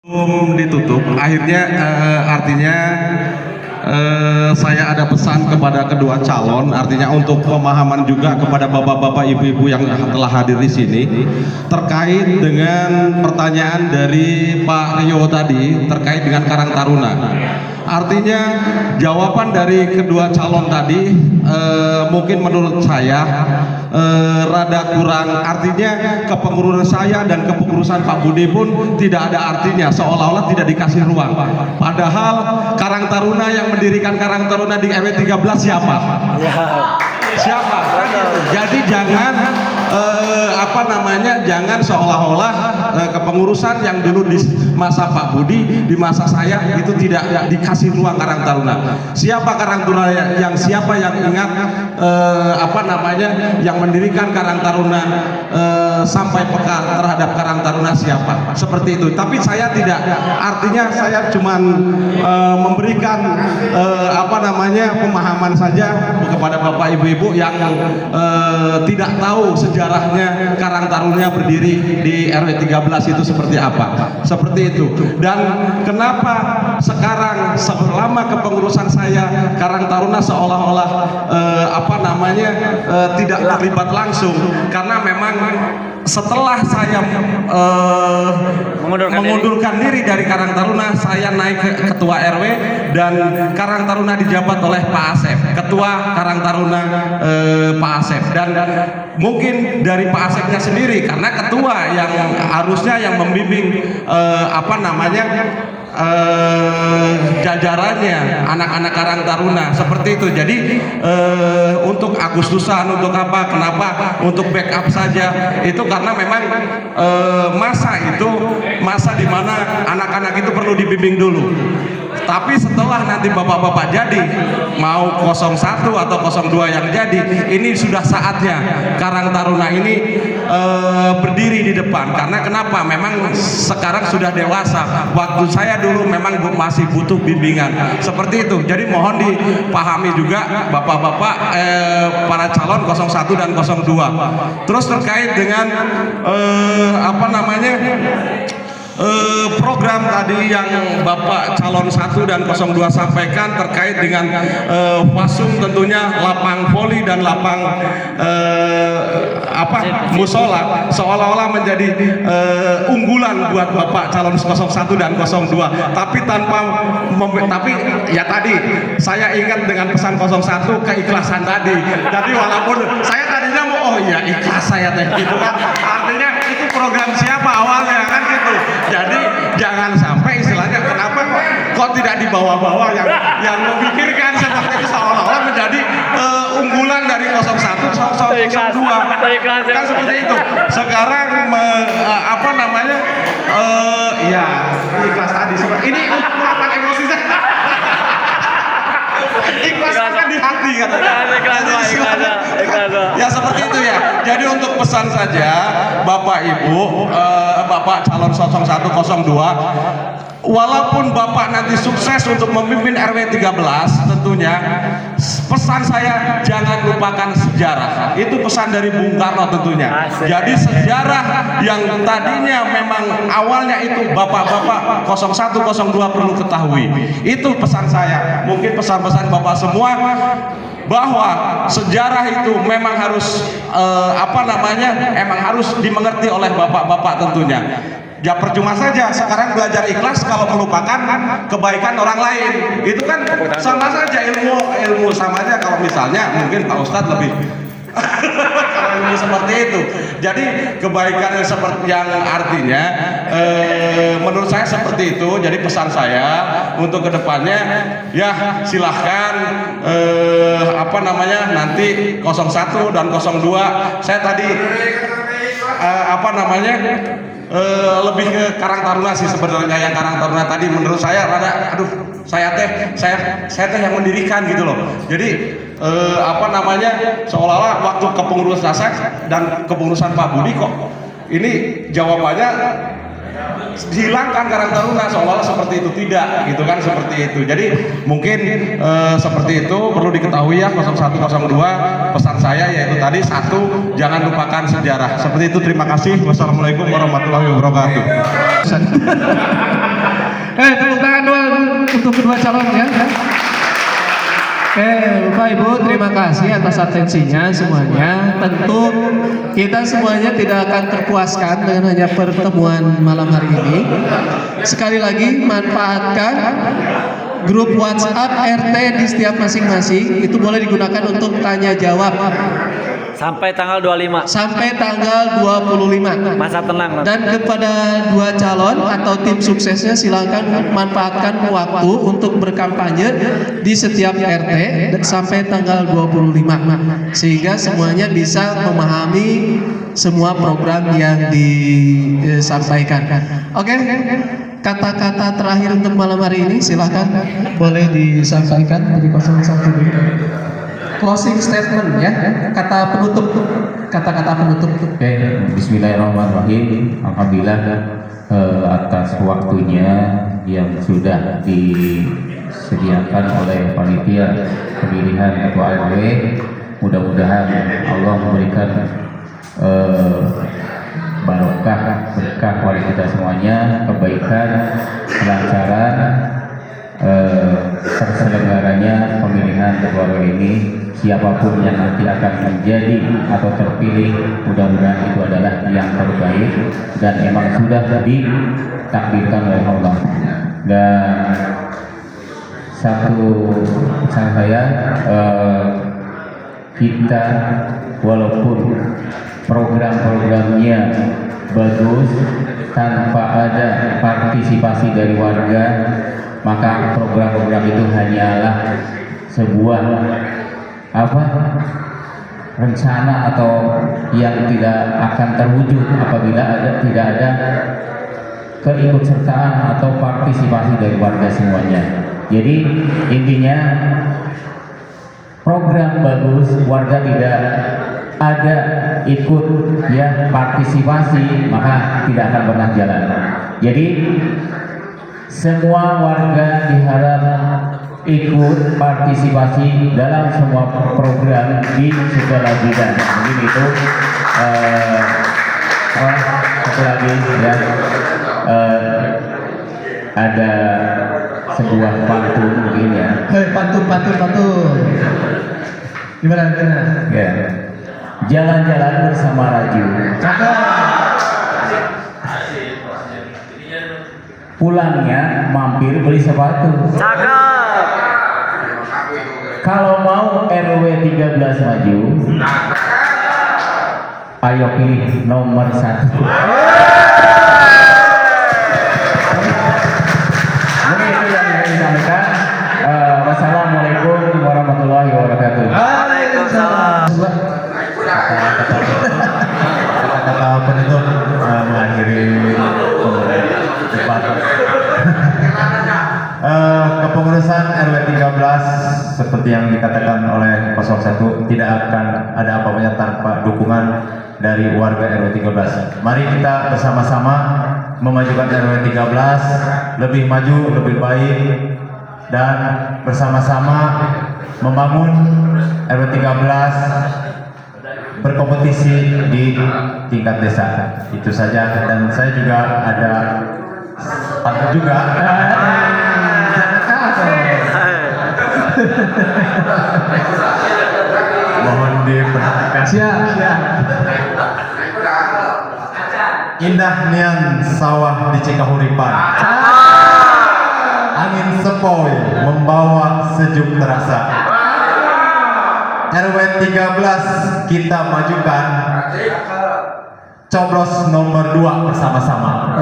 Belum ditutup, akhirnya artinya saya ada pesan kepada kedua calon, artinya untuk pemahaman juga kepada bapak-bapak, ibu-ibu yang telah hadir di sini terkait dengan pertanyaan dari Pak Rio tadi terkait dengan Karang Taruna. Artinya jawaban dari kedua calon tadi mungkin menurut saya rada kurang, artinya kepengurusan saya dan kepengurusan Pak Budi pun tidak ada artinya, seolah-olah tidak dikasih ruang. Padahal Karang Taruna yang mendirikan Karang Taruna di RW 13 siapa? Siapa? Jadi jangan jangan seolah-olah kepengurusan yang dulu di masa Pak Budi, di masa saya itu tidak dikasih ruang Karang Taruna. Siapa Karang Taruna siapa yang ingat yang mendirikan Karang Taruna sampai peka terhadap Karang Taruna siapa? Seperti itu. Tapi saya tidak, artinya saya cuman memberikan pemahaman saja kepada Bapak Ibu-ibu yang tidak tahu sejarahnya Karang Taruna berdiri di RW 13 itu seperti apa. Seperti itu. Dan kenapa sekarang selama kepengurusan saya Karang Taruna seolah-olah tidak terlibat langsung, karena memang setelah saya mengundurkan diri dari Karang Taruna, saya naik ke ketua RW dan Karang Taruna dijabat oleh Pak Asep, ketua Karang Taruna Pak Asep, dan mungkin dari Pak Asepnya sendiri, karena ketua yang harusnya yang membimbing jajarannya anak-anak Karang Taruna seperti itu. Jadi untuk Agustusan, untuk apa, kenapa untuk backup saja itu karena memang masa di mana anak-anak itu perlu dibimbing dulu. Tapi setelah nanti bapak-bapak jadi, mau 01 atau 02 yang jadi, ini sudah saatnya Karang Taruna ini berdiri di depan. Karena kenapa? Memang sekarang sudah dewasa. Waktu saya dulu memang masih butuh bimbingan. Seperti itu. Jadi mohon dipahami juga bapak-bapak para calon 01 dan 02. Terus terkait dengan program tadi yang Bapak calon 1 dan 02 sampaikan terkait dengan fasum, tentunya lapang voli dan lapang musola seolah-olah menjadi unggulan buat Bapak calon 01 dan 02, tapi ya tadi saya ingat dengan pesan 01 keikhlasan tadi. Jadi walaupun saya tadinya mau ikhlas saya gitu kan, artinya itu program siapa awalnya kan gitu. Jadi jangan sampai istilahnya kenapa kok tidak dibawa-bawa yang memikirkan seperti itu, seolah-olah menjadi unggulan dari 01 02 kan seperti itu. Sekarang ikhlas tadi ini ungkapan emosi saya. Ikhlas kan di hati kan. Ya seperti itu ya. Jadi untuk pesan saja Bapak Ibu, Bapak calon 01 02, walaupun Bapak nanti sukses untuk memimpin RW 13, tentunya pesan saya jangan lupakan sejarah. Itu pesan dari Bung Karno tentunya. Jadi sejarah yang tadinya memang awalnya itu bapak-bapak 01 02 perlu ketahui. Itu pesan saya. Mungkin pesan-pesan Bapak semua bahwa sejarah itu memang harus emang harus dimengerti oleh bapak-bapak tentunya. Ya percuma saja sekarang belajar ikhlas kalau melupakan kebaikan orang lain. Itu kan sama saja ilmu sama aja. Kalau misalnya mungkin Pak Ustadz lebih seperti itu. Jadi kebaikan yang seperti yang artinya menurut saya seperti itu. Jadi pesan saya untuk kedepannya ya silahkan nanti 01 dan 02 saya tadi lebih ke Karang Taruna sih sebenarnya. Yang Karang Taruna tadi menurut saya saya teh yang mendirikan gitu loh. Jadi seolah-olah waktu kepengurusan saya dan kepengurusan Pak Budi kok ini jawabannya dihilangkan Karang Taruna seolah-olah seperti itu, tidak gitu kan, seperti itu. Jadi mungkin seperti itu perlu diketahui ya 0102. Pesan saya yaitu tadi, satu, jangan lupakan sejarah. Seperti itu, terima kasih. Wassalamualaikum warahmatullahi wabarakatuh. Tepuk tangan dua untuk kedua calon ya. Bapak Ibu, terima kasih atas atensinya semuanya. Tentu kita semuanya tidak akan terpuaskan dengan hanya pertemuan malam hari ini. Sekali lagi, manfaatkan grup WhatsApp RT di setiap masing-masing. Itu boleh digunakan untuk tanya jawab. Sampai tanggal 25. Sampai tanggal 25. Masa tenang. Dan kepada dua calon atau tim suksesnya, silakan manfaatkan waktu untuk berkampanye di setiap RT sampai tanggal 25, sehingga semuanya bisa memahami semua program yang disampaikan. Oke, kata-kata terakhir untuk malam hari ini silakan boleh disampaikan dari 01 dulu. Closing statement ya, kata penutup, kata-kata penutup. Oke, bismillahirrahmanirrahim. Alhamdulillah atas waktunya yang sudah disediakan oleh panitia pemilihan ketua RW. Mudah-mudahan Allah memberikan barokah, berkah kepada kita semuanya, kebaikan, kelancaran terselenggaranya pemilihan ketua RW ini. Siapapun yang nanti akan menjadi atau terpilih, mudah-mudahan itu adalah yang terbaik dan memang sudah ditakdirkan oleh Allah. Dan satu pesan saya, kita walaupun program-programnya bagus, tanpa ada partisipasi dari warga, maka program-program itu hanyalah sebuah rencana atau yang tidak akan terwujud apabila tidak ada keikutsertaan atau partisipasi dari warga semuanya. Jadi intinya program bagus, warga tidak ada ikut ya partisipasi, maka tidak akan pernah jalan. Jadi semua warga diharap ikut partisipasi dalam semua program di segala bidang. Mungkin itu satu lagi ya, ada sebuah pantun mungkin ya. Pantun. Gimana? Ya. Jalan-jalan bersama Raju. Pulangnya mampir beli sepatu. Kalau mau RW 13 maju, ayo pilih nomor 1. Mungkin itu yang saya sampaikan. Wassalamualaikum warahmatullahi wabarakatuh. Waalaikumsalam. Kata penutup mengakhiri debat. Kepengurusan RW 13 seperti yang dikatakan oleh 01 tidak akan ada apa-apanya tanpa dukungan dari warga RW 13. Mari kita bersama-sama memajukan RW 13 lebih maju, lebih baik, dan bersama-sama membangun RW 13 berkompetisi di tingkat desa. Itu saja, dan saya juga ada pantun juga. Mohon diperhatikan. Siap. Indah nian sawah di Cikahuripan, angin sepoi membawa sejuk terasa. RW 13 kita majukan, coblos nomor 2 bersama-sama.